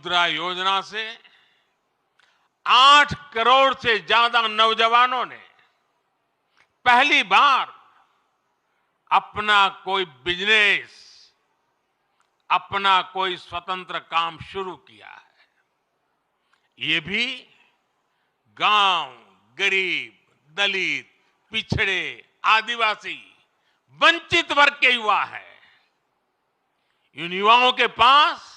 मुद्रा योजना से 8 करोड़ से ज्यादा नौजवानों ने पहली बार अपना कोई बिजनेस, अपना कोई स्वतंत्र काम शुरू किया है। ये भी गांव, गरीब, दलित, पिछड़े, आदिवासी, वंचित वर्ग के युवा है। इन युवाओं के पास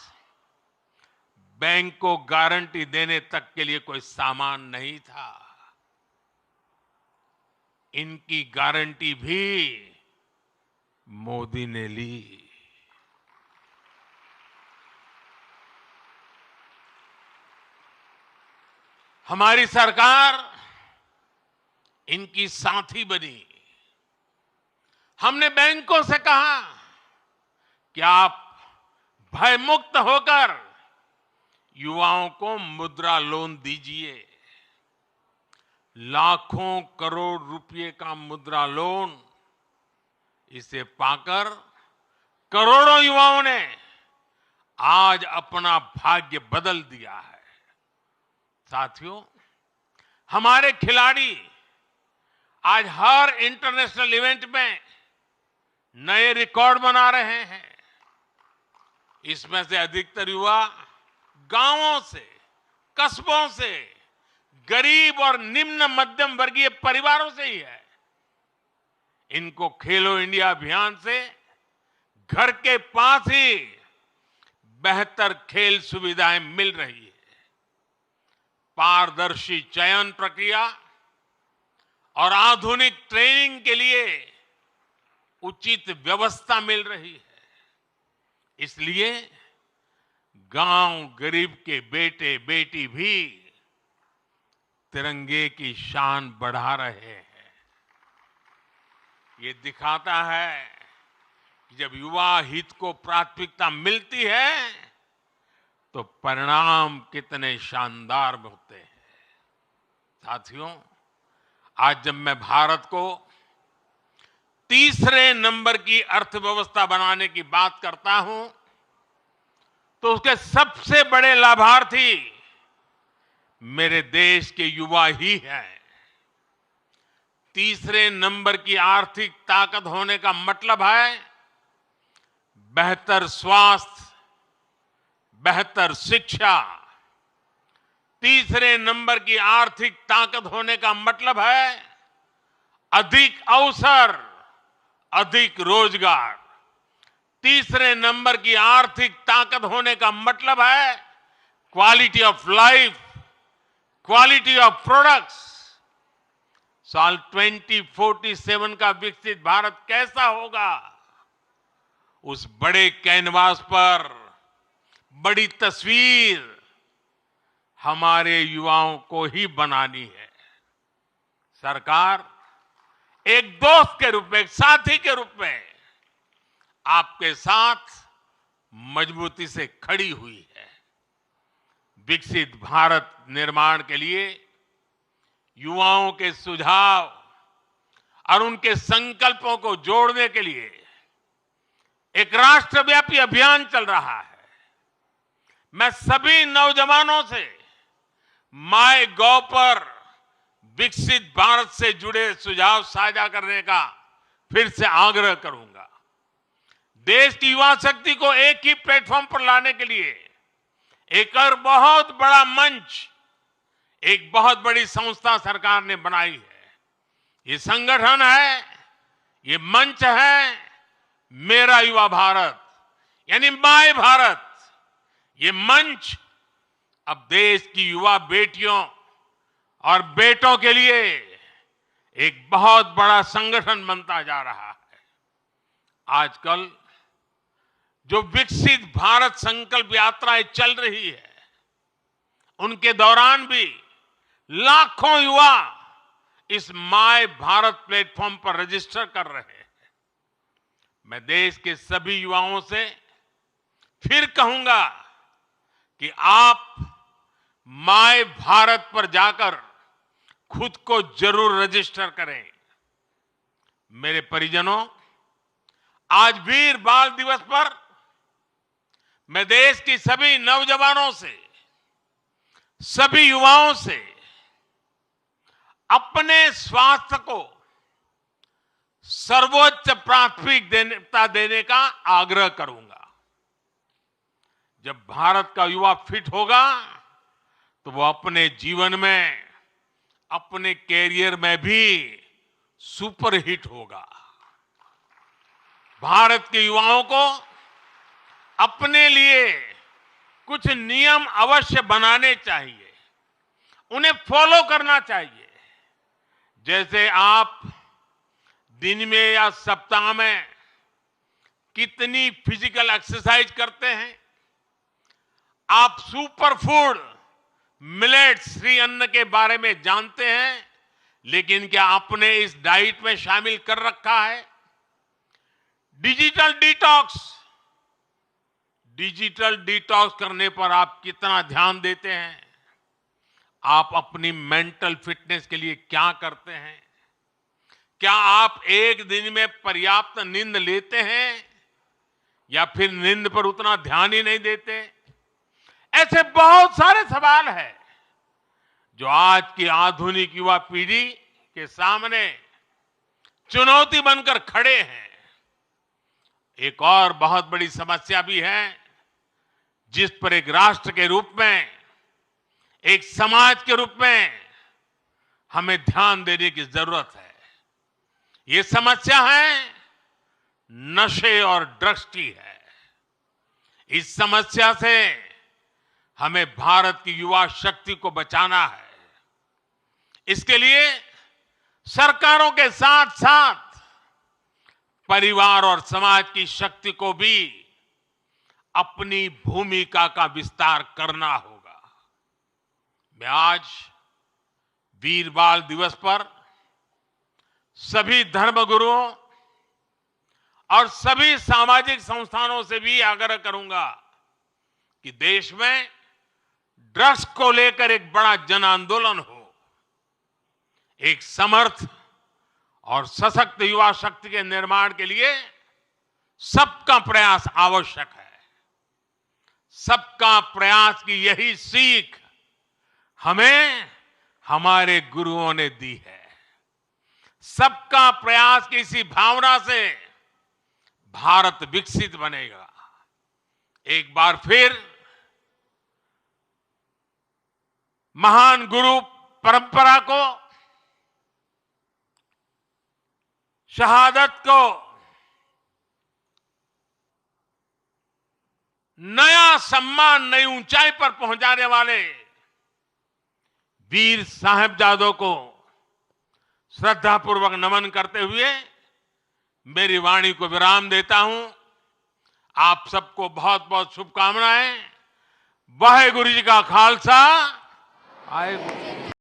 बैंक को गारंटी देने तक के लिए कोई सामान नहीं था। इनकी गारंटी भी मोदी ने ली। हमारी सरकार इनकी साथी बनी। हमने बैंकों से कहा कि आप भयमुक्त होकर युवाओं को मुद्रा लोन दीजिए। लाखों करोड़ रुपए का मुद्रा लोन, इसे पाकर करोड़ों युवाओं ने आज अपना भाग्य बदल दिया है। साथियों, हमारे खिलाड़ी आज हर इंटरनेशनल इवेंट में नए रिकॉर्ड बना रहे हैं। इसमें से अधिकतर युवा गांवों से, कस्बों से, गरीब और निम्न मध्यम वर्गीय परिवारों से ही है। इनको खेलो इंडिया अभियान से घर के पास ही बेहतर खेल सुविधाएं मिल रही है। पारदर्शी चयन प्रक्रिया और आधुनिक ट्रेनिंग के लिए उचित व्यवस्था मिल रही है। इसलिए गांव गरीब के बेटे बेटी भी तिरंगे की शान बढ़ा रहे हैं। ये दिखाता है कि जब युवा हित को प्राथमिकता मिलती है तो परिणाम कितने शानदार होते हैं। साथियों, आज जब मैं भारत को तीसरे नंबर की अर्थव्यवस्था बनाने की बात करता हूं तो उसके सबसे बड़े लाभार्थी मेरे देश के युवा ही हैं। तीसरे नंबर की आर्थिक ताकत होने का मतलब है बेहतर स्वास्थ्य, बेहतर शिक्षा। तीसरे नंबर की आर्थिक ताकत होने का मतलब है अधिक अवसर, अधिक रोजगार। तीसरे नंबर की आर्थिक ताकत होने का मतलब है quality of life, quality of products. साल 2047 का विकसित भारत कैसा होगा, उस बड़े कैनवास पर बड़ी तस्वीर हमारे युवाओं को ही बनानी है। सरकार एक दोस्त के रूप में, एक साथी के रूप में आपके साथ मजबूती से खड़ी हुई है। विकसित भारत निर्माण के लिए युवाओं के सुझाव और उनके संकल्पों को जोड़ने के लिए एक राष्ट्रव्यापी अभियान चल रहा है। मैं सभी नौजवानों से MyGov पर विकसित भारत से जुड़े सुझाव साझा करने का फिर से आग्रह करूंगा। देश की युवा शक्ति को एक ही प्लेटफॉर्म पर लाने के लिए एक और बहुत बड़ा मंच, एक बहुत बड़ी संस्था सरकार ने बनाई है। ये संगठन है, ये मंच है मेरा युवा भारत, यानी माय भारत। ये मंच अब देश की युवा बेटियों और बेटों के लिए एक बहुत बड़ा संगठन बनता जा रहा है। आजकल जो विकसित भारत संकल्प यात्राएं चल रही है, उनके दौरान भी लाखों युवा इस माय भारत प्लेटफॉर्म पर रजिस्टर कर रहे हैं। मैं देश के सभी युवाओं से फिर कहूंगा कि आप माय भारत पर जाकर खुद को जरूर रजिस्टर करें। मेरे परिजनों, आज वीर बाल दिवस पर मैं देश की सभी नौजवानों से, सभी युवाओं से अपने स्वास्थ्य को सर्वोच्च प्राथमिकता देने का आग्रह करूंगा। जब भारत का युवा फिट होगा तो वो अपने जीवन में, अपने कैरियर में भी सुपरहिट होगा। भारत के युवाओं को अपने लिए कुछ नियम अवश्य बनाने चाहिए, उन्हें फॉलो करना चाहिए। जैसे आप दिन में या सप्ताह में कितनी फिजिकल एक्सरसाइज करते हैं, आप सुपर फूड मिलेट्स श्री अन्न के बारे में जानते हैं, लेकिन क्या आपने इस डाइट में शामिल कर रखा है? डिजिटल डिटॉक्स करने पर आप कितना ध्यान देते हैं? आप अपनी मेंटल फिटनेस के लिए क्या करते हैं? क्या आप एक दिन में पर्याप्त नींद लेते हैं या फिर नींद पर उतना ध्यान ही नहीं देते? ऐसे बहुत सारे सवाल हैं जो आज की आधुनिक युवा पीढ़ी के सामने चुनौती बनकर खड़े हैं। एक और बहुत बड़ी समस्या भी है जिस पर एक राष्ट्र के रूप में, एक समाज के रूप में हमें ध्यान देने की जरूरत है। ये समस्या है नशे और ड्रग्स की है। इस समस्या से हमें भारत की युवा शक्ति को बचाना है। इसके लिए सरकारों के साथ साथ परिवार और समाज की शक्ति को भी अपनी भूमिका का विस्तार करना होगा। मैं आज वीर बाल दिवस पर सभी धर्मगुरुओं और सभी सामाजिक संस्थानों से भी आग्रह करूंगा कि देश में ड्रग्स को लेकर एक बड़ा जन आंदोलन हो। एक समर्थ और सशक्त युवा शक्ति के निर्माण के लिए सबका प्रयास आवश्यक है। सबका प्रयास की यही सीख हमें हमारे गुरुओं ने दी है। सबका प्रयास की इसी भावना से भारत विकसित बनेगा। एक बार फिर महान गुरु परंपरा को, शहादत को नया सम्मान, नई ऊंचाई पर पहुंचाने वाले वीर साहिबजादों को श्रद्धापूर्वक नमन करते हुए मेरी वाणी को विराम देता हूं। आप सबको बहुत बहुत शुभकामनाएं। वाहेगुरु जी का खालसा, वाहेगुरु।